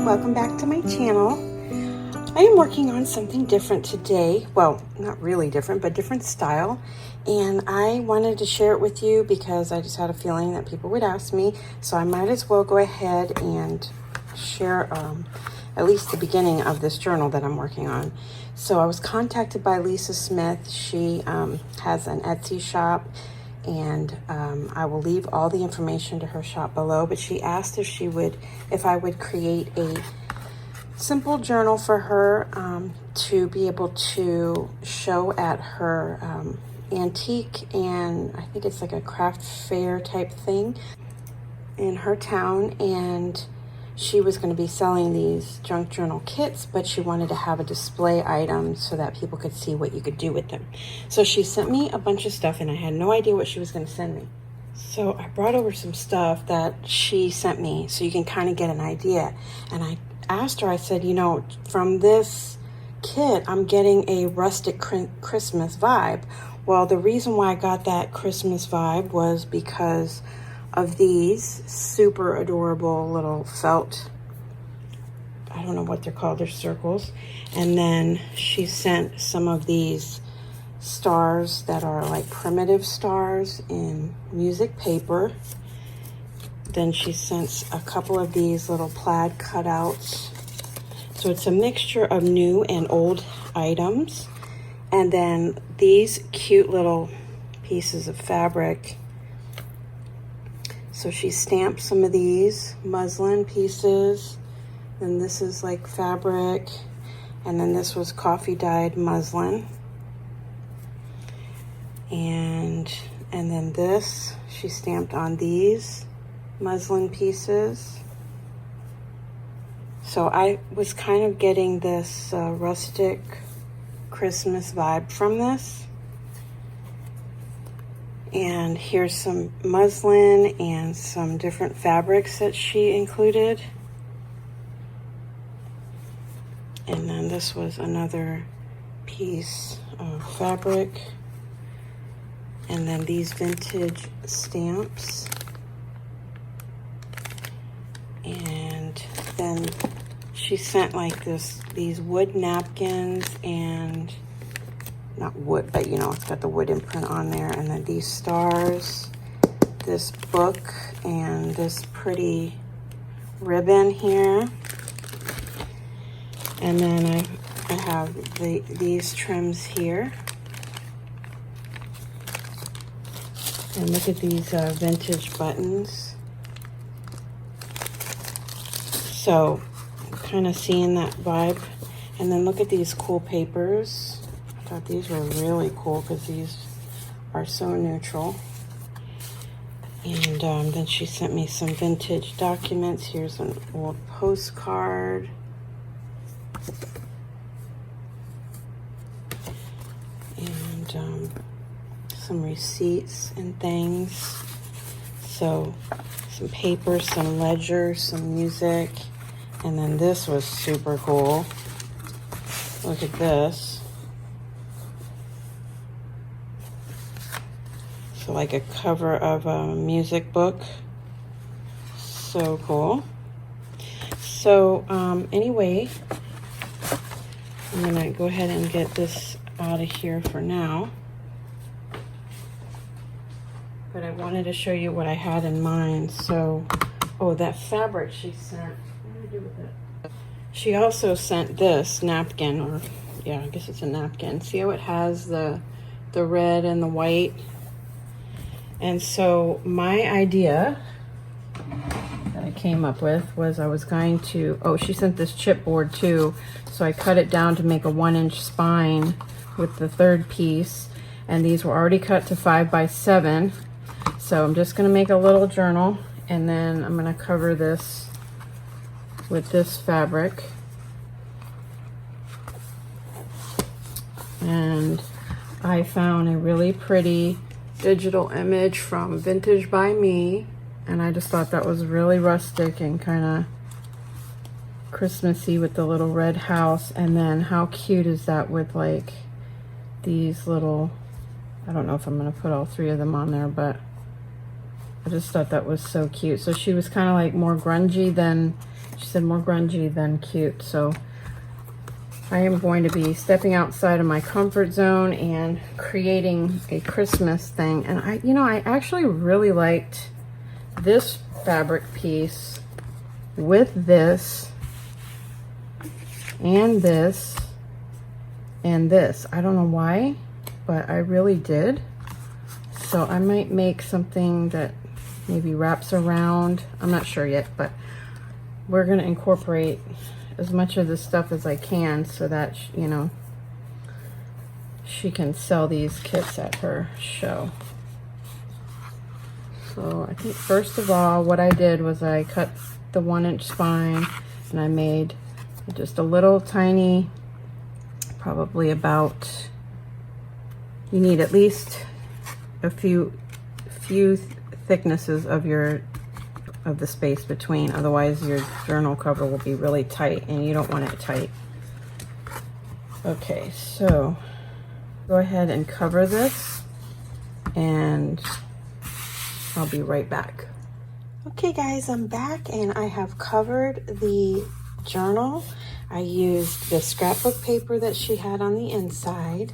and welcome back to my channel. I am working on something different today. Well, not really different, but different style. And I wanted to share it with you because I just had a feeling that people would ask me. So I might as well go ahead and share at least the beginning of this journal that I'm working on. So I was contacted by Lisa Smith. She has an Etsy shop, and I will leave all the information to her shop below. But she asked if I would create a simple journal for her to be able to show at her antique, and I think it's like a craft fair type thing in her town. And she was going to be selling these junk journal kits, but she wanted to have a display item so that people could see what you could do with them. So she sent me a bunch of stuff, and I had no idea what she was going to send me. So I brought over some stuff that she sent me so you can kind of get an idea. And I asked her, I said, you know, from this kit, I'm getting a rustic Christmas vibe. Well, the reason why I got that Christmas vibe was because of these super adorable little felt, I don't know what they're called, they're circles. And then she sent some of these stars that are like primitive stars in music paper. Then she sent a couple of these little plaid cutouts. So it's a mixture of new and old items. And then these cute little pieces of fabric. So she stamped some of these muslin pieces. Then this is like fabric. And then this was coffee dyed muslin. And then this, she stamped on these muslin pieces. So I was kind of getting this rustic Christmas vibe from this. And here's some muslin and some different fabrics that she included. And then this was another piece of fabric. And then these vintage stamps. And then she sent like these wood napkins, and not wood, but you know, it's got the wood imprint on there. And then these stars, this book, and this pretty ribbon here. And then I have these trims here. And look at these vintage buttons. So kind of seeing that vibe. And then look at these cool papers. I thought these were really cool because these are so neutral. And then she sent me some vintage documents. Here's an old postcard. And some receipts and things. So some paper, some ledger, some music. And then this was super cool. Look at this. So like a cover of a music book. So cool. So anyway, I'm gonna go ahead and get this out of here for now. But I wanted to show you what I had in mind. So, oh, that fabric she sent. What did I do with it? She also sent this napkin, or yeah, I guess it's a napkin. See how it has the red and the white? And so my idea that I came up with was I was going to, oh, she sent this chipboard too. So I cut it down to make a 1-inch spine with the third piece. And these were already cut to 5 by 7. So I'm just going to make a little journal, and then I'm going to cover this with this fabric. And I found a really pretty digital image from Vintage by Me, and I just thought that was really rustic and kind of Christmassy with the little red house. And then how cute is that with like these little, I don't know if I'm going to put all 3 of them on there, but I just thought that was so cute. So she was kind of like more grungy than she said more grungy than cute. So I am going to be stepping outside of my comfort zone and creating a Christmas thing. And I actually really liked this fabric piece with this and this and this. I don't know why, but I really did. So I might make something that maybe wraps around. I'm not sure yet, but we're gonna incorporate as much of this stuff as I can so that, you know, she can sell these kits at her show. So I think first of all, what I did was I cut the 1-inch spine and I made just a little tiny, probably about, you need at least a few thicknesses of the space between, otherwise your journal cover will be really tight and you don't want it tight. Okay, so go ahead and cover this and I'll be right back. Okay guys, I'm back and I have covered the journal. I used the scrapbook paper that she had on the inside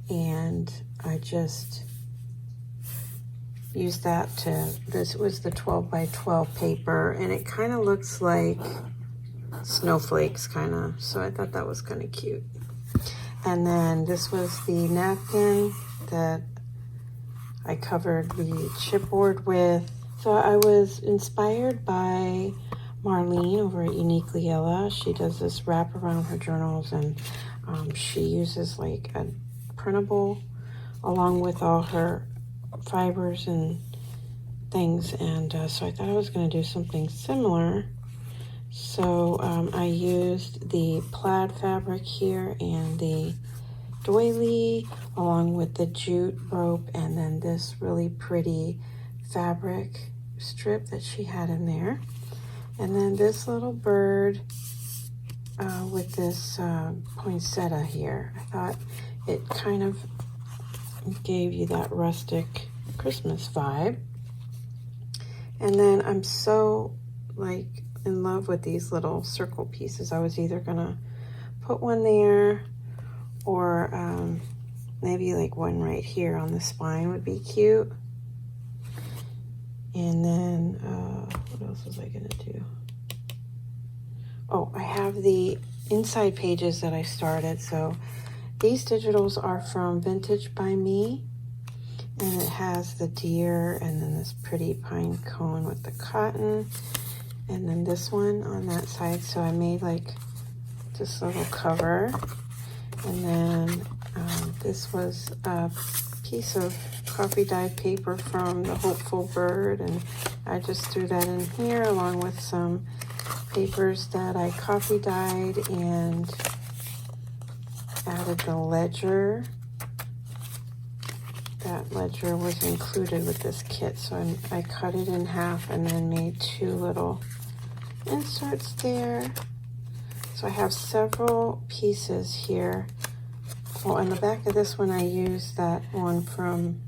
and I just used that this was the 12 by 12 paper and it kind of looks like snowflakes so I thought that was kind of cute. And then this was the napkin that I covered the chipboard with. So I was inspired by Marlene over at Uniquely Ella. She does this wrap around her journals and she uses like a printable along with all her fibers and things, and so I thought I was going to do something similar. So I used the plaid fabric here and the doily along with the jute rope and then this really pretty fabric strip that she had in there, and then this little bird with this poinsettia here. I thought it kind of gave you that rustic Christmas vibe. And then I'm so like in love with these little circle pieces. I was either gonna put one there or maybe like one right here on the spine would be cute. And then what else was I gonna do? Oh, I have the inside pages that I started. So these digitals are from Vintage by Me, and it has the deer and then this pretty pine cone with the cotton, and then this one on that side. So I made like this little cover, and then this was a piece of coffee dyed paper from the Hopeful Bird, and I just threw that in here along with some papers that I coffee dyed and added the ledger. That ledger was included with this kit, so I cut it in half and then made 2 little inserts there. So I have several pieces here. Oh, on the back of this one I used that one from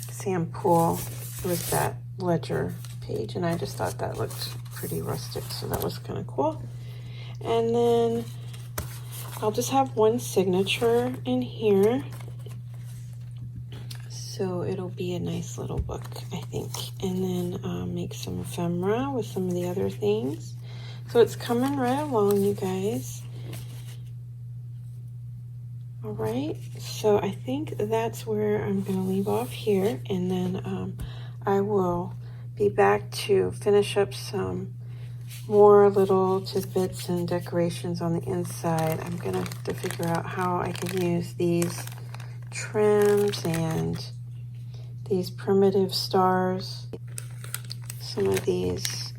Sam Poole. It was that ledger page, and I just thought that looked pretty rustic, so that was kind of cool. And then I'll just have one signature in here, so it'll be a nice little book, I think. And then make some ephemera with some of the other things. So it's coming right along, you guys. All right, so I think that's where I'm gonna leave off here, and then I will be back to finish up some more little tidbits and decorations on the inside. I'm gonna have to figure out how I can use these trims and these primitive stars, some of these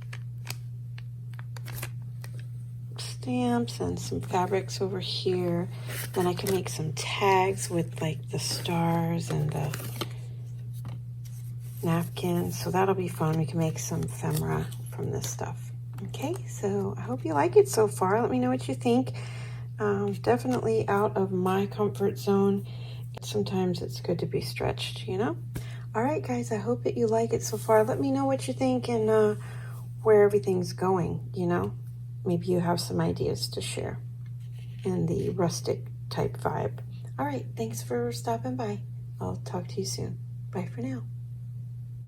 stamps and some fabrics over here. Then I can make some tags with like the stars and the napkins, so that'll be fun. We can make some ephemera from this stuff. Okay, so I hope you like it so far. Let me know what you think. Definitely out of my comfort zone. Sometimes it's good to be stretched, you know? All right, guys, I hope that you like it so far. Let me know what you think and where everything's going, you know? maybe you have some ideas to share in the rustic type vibe. All right, thanks for stopping by. I'll talk to you soon. Bye for now.